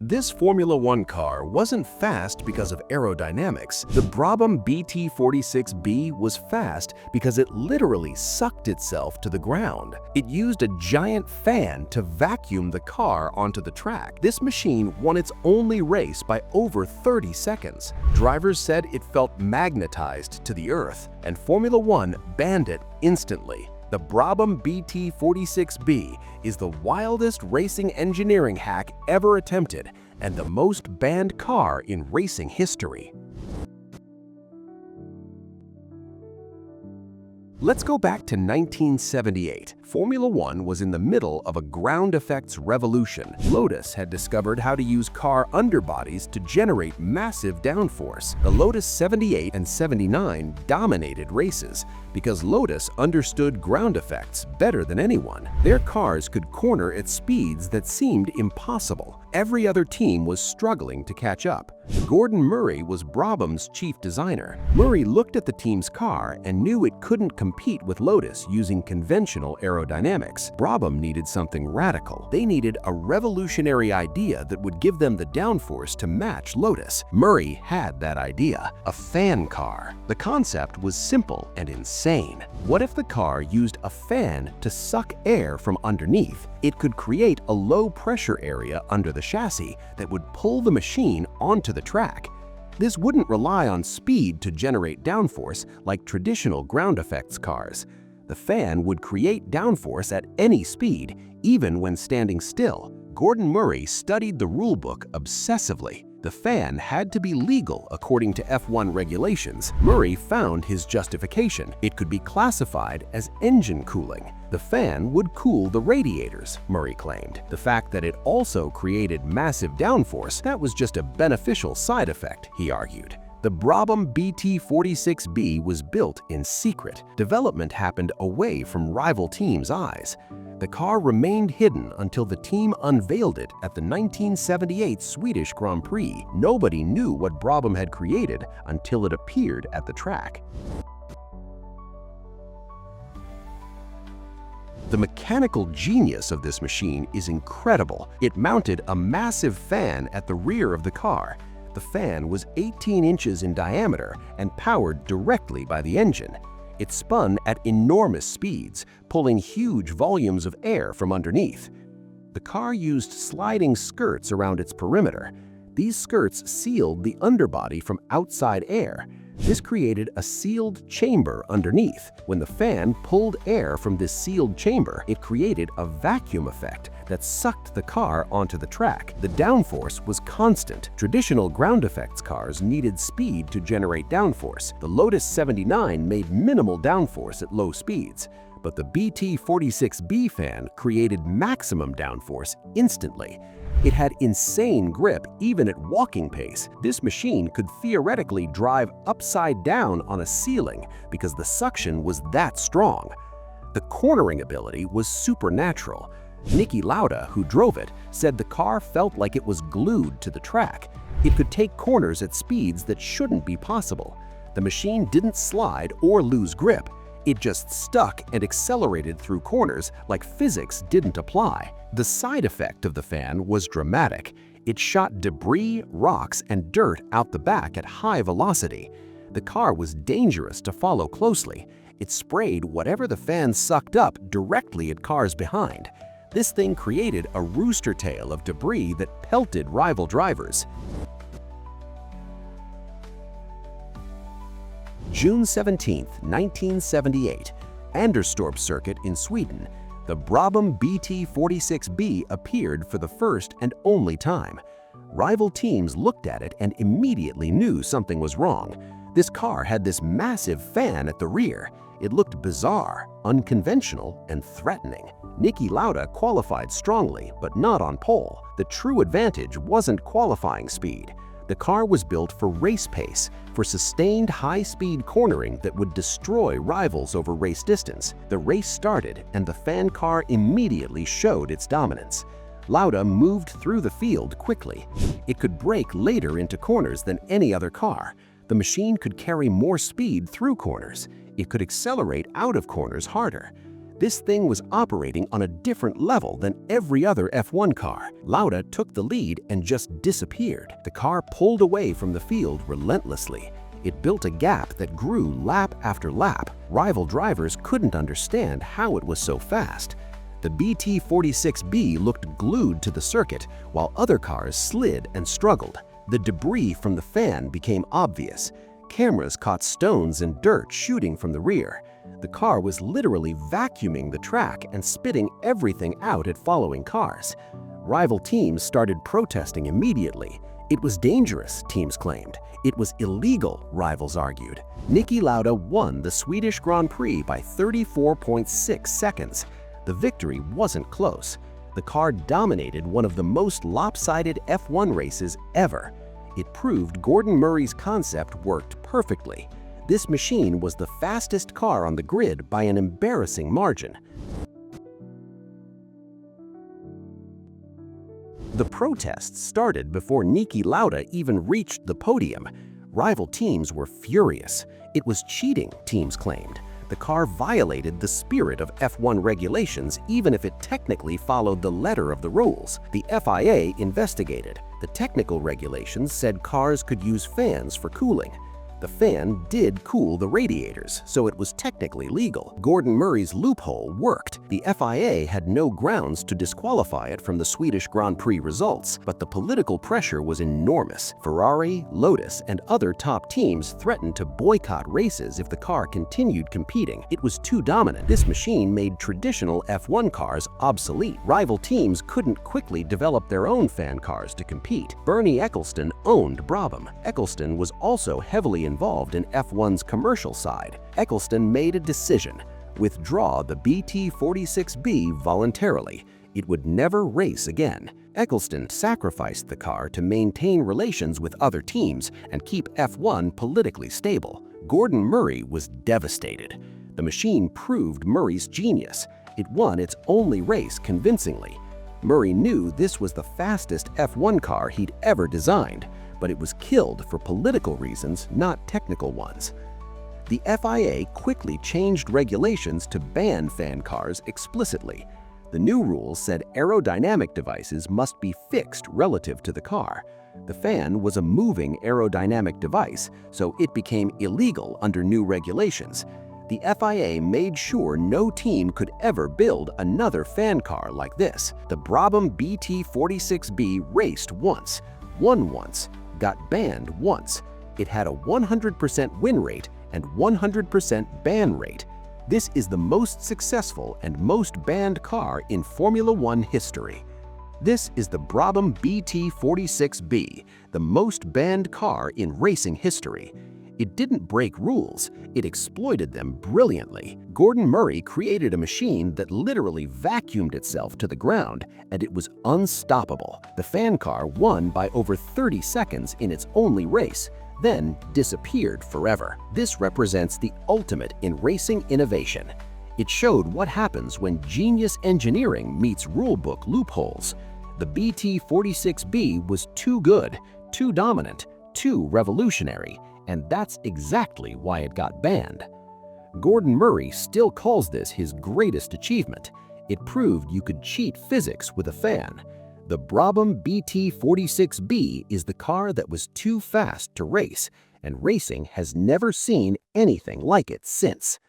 This Formula One car wasn't fast because of aerodynamics. The Brabham BT46B was fast because it literally sucked itself to the ground. It used a giant fan to vacuum the car onto the track. This machine won its only race by over 30 seconds. Drivers said it felt magnetized to the earth, and Formula One banned it instantly. The Brabham BT46B is the wildest racing engineering hack ever attempted and the most banned car in racing history. Let's go back to 1978. Formula One was in the middle of a ground effects revolution. Lotus had discovered how to use car underbodies to generate massive downforce. The Lotus 78 and 79 dominated races because Lotus understood ground effects better than anyone. Their cars could corner at speeds that seemed impossible. Every other team was struggling to catch up. Gordon Murray was Brabham's chief designer. Murray looked at the team's car and knew it couldn't compete with Lotus using conventional aerodynamics. Brabham needed something radical. They needed a revolutionary idea that would give them the downforce to match Lotus. Murray had that idea, a fan car. The concept was simple and insane. What if the car used a fan to suck air from underneath? It could create a low-pressure area under the chassis that would pull the machine onto the track. This wouldn't rely on speed to generate downforce like traditional ground effects cars. The fan would create downforce at any speed, even when standing still. Gordon Murray studied the rulebook obsessively. The fan had to be legal according to F1 regulations. Murray found his justification. It could be classified as engine cooling. The fan would cool the radiators, Murray claimed. The fact that it also created massive downforce, that was just a beneficial side effect, he argued. The Brabham BT46B was built in secret. Development happened away from rival teams' eyes. The car remained hidden until the team unveiled it at the 1978 Swedish Grand Prix. Nobody knew what Brabham had created until it appeared at the track. The mechanical genius of this machine is incredible. It mounted a massive fan at the rear of the car. The fan was 18 inches in diameter and powered directly by the engine. It spun at enormous speeds, pulling huge volumes of air from underneath. The car used sliding skirts around its perimeter. These skirts sealed the underbody from outside air. This created a sealed chamber underneath. When the fan pulled air from this sealed chamber, it created a vacuum effect that sucked the car onto the track. The downforce was constant. Traditional ground effects cars needed speed to generate downforce. The Lotus 79 made minimal downforce at low speeds, but the BT46B fan created maximum downforce instantly. It had insane grip even at walking pace. This machine could theoretically drive upside down on a ceiling because the suction was that strong. The cornering ability was supernatural. Niki Lauda, who drove it, said the car felt like it was glued to the track. It could take corners at speeds that shouldn't be possible. The machine didn't slide or lose grip. It just stuck and accelerated through corners like physics didn't apply. The side effect of the fan was dramatic. It shot debris, rocks, and dirt out the back at high velocity. The car was dangerous to follow closely. It sprayed whatever the fan sucked up directly at cars behind. This thing created a rooster tail of debris that pelted rival drivers. June 17, 1978, Anderstorp Circuit in Sweden. The Brabham BT46B appeared for the first and only time. Rival teams looked at it and immediately knew something was wrong. This car had this massive fan at the rear. It looked bizarre, unconventional, and threatening. Niki Lauda qualified strongly, but not on pole. The true advantage wasn't qualifying speed. The car was built for race pace, for sustained high-speed cornering that would destroy rivals over race distance. The race started, and the fan car immediately showed its dominance. Lauda moved through the field quickly. It could brake later into corners than any other car. The machine could carry more speed through corners. It could accelerate out of corners harder. This thing was operating on a different level than every other F1 car. Lauda took the lead and just disappeared. The car pulled away from the field relentlessly. It built a gap that grew lap after lap. Rival drivers couldn't understand how it was so fast. The BT46B looked glued to the circuit, while other cars slid and struggled. The debris from the fan became obvious. Cameras caught stones and dirt shooting from the rear. The car was literally vacuuming the track and spitting everything out at following cars. Rival teams started protesting immediately. It was dangerous, teams claimed. It was illegal, rivals argued. Niki Lauda won the Swedish Grand Prix by 34.6 seconds. The victory wasn't close. The car dominated one of the most lopsided F1 races ever. It proved Gordon Murray's concept worked perfectly. This machine was the fastest car on the grid by an embarrassing margin. The protests started before Niki Lauda even reached the podium. Rival teams were furious. It was cheating, teams claimed. The car violated the spirit of F1 regulations even if it technically followed the letter of the rules. The FIA investigated. The technical regulations said cars could use fans for cooling. The fan did cool the radiators, so it was technically legal. Gordon Murray's loophole worked. The FIA had no grounds to disqualify it from the Swedish Grand Prix results, but the political pressure was enormous. Ferrari, Lotus, and other top teams threatened to boycott races if the car continued competing. It was too dominant. This machine made traditional F1 cars obsolete. Rival teams couldn't quickly develop their own fan cars to compete. Bernie Ecclestone owned Brabham. Ecclestone was also heavily involved in F1's commercial side. Ecclestone made a decision: withdraw the BT46B voluntarily. It would never race again. Ecclestone sacrificed the car to maintain relations with other teams and keep F1 politically stable. Gordon Murray was devastated. The machine proved Murray's genius. It won its only race convincingly. Murray knew this was the fastest F1 car he'd ever designed, but it was killed for political reasons, not technical ones. The FIA quickly changed regulations to ban fan cars explicitly. The new rules said aerodynamic devices must be fixed relative to the car. The fan was a moving aerodynamic device, so it became illegal under new regulations. The FIA made sure no team could ever build another fan car like this. The Brabham BT46B raced once, won once, got banned once. It had a 100% win rate and 100% ban rate. This is the most successful and most banned car in Formula One history. This is the Brabham BT46B, the most banned car in racing history. It didn't break rules, it exploited them brilliantly. Gordon Murray created a machine that literally vacuumed itself to the ground, and it was unstoppable. The fan car won by over 30 seconds in its only race, then disappeared forever. This represents the ultimate in racing innovation. It showed what happens when genius engineering meets rulebook loopholes. The BT46B was too good, too dominant, too revolutionary, and that's exactly why it got banned. Gordon Murray still calls this his greatest achievement. It proved you could cheat physics with a fan. The Brabham BT46B is the car that was too fast to race, and racing has never seen anything like it since.